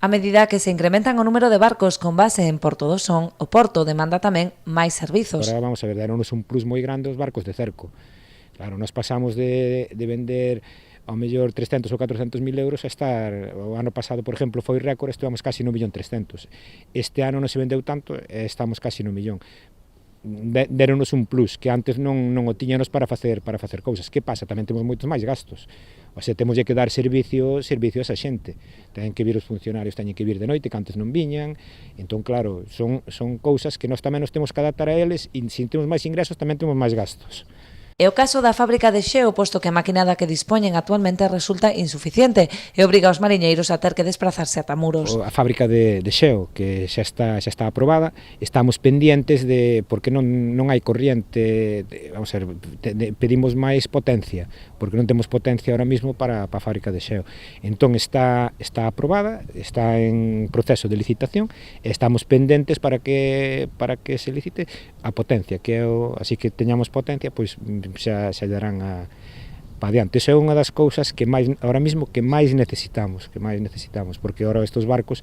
A medida que se incrementan o número de barcos con base en Porto do Son, o Porto demanda tamén máis servizos. Agora vamos a ver, deronnos un plus moi grande os barcos de cerco. Claro, nós pasamos de vender ao mellor 300 ou 400 mil euros a estar, o ano pasado, por exemplo, foi récord, estivemos casi no 1.300.000. Este ano non se vendeu tanto, estamos casi no 1.000.000. Deronnos un plus que antes non o tiñanos para facer cousas. Que pasa? Tamén temos moitos máis gastos. O sea, temos que dar servicio a esa xente. Teñen que vir os funcionarios, teñen que vir de noite, que antes non viñan. Entón, claro, son cousas que nós tamén nos temos que adaptar a eles, e se temos máis ingresos tamén temos máis gastos. É o caso da fábrica de xeo, posto que a maquinada que dispoñen actualmente resulta insuficiente e obriga aos mariñeiros a ter que desplazarse ata Muros. A fábrica de xeo, que xa está aprobada, estamos pendientes porque non hai corriente, vamos a ver, pedimos máis potencia, porque non temos potencia ahora mismo para a fábrica de xeo. Entón está aprobada, está en proceso de licitación, e estamos pendentes para que se licite a potencia, así que teñamos potencia, pois xa darán para adiante. Iso é unha das cousas que ahora mismo máis necesitamos, porque ahora estes barcos,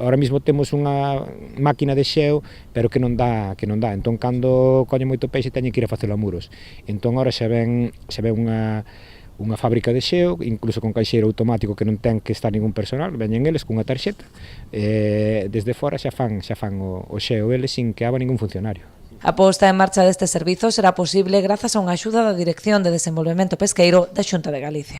ahora mismo temos unha máquina de xeo, pero que non dá. Entón, cando coñe moito peixe, teñen que ir a facelo a Muros. Entón, ahora xa ven unha fábrica de xeo, incluso con caixeiro automático que non ten que estar ningún personal, veñen eles cunha tarxeta, desde fora xa fan o xeo eles sin que haga ningún funcionario. A posta en marcha deste servizo será posible grazas a unha axuda da Dirección de Desenvolvemento Pesqueiro da Xunta de Galicia.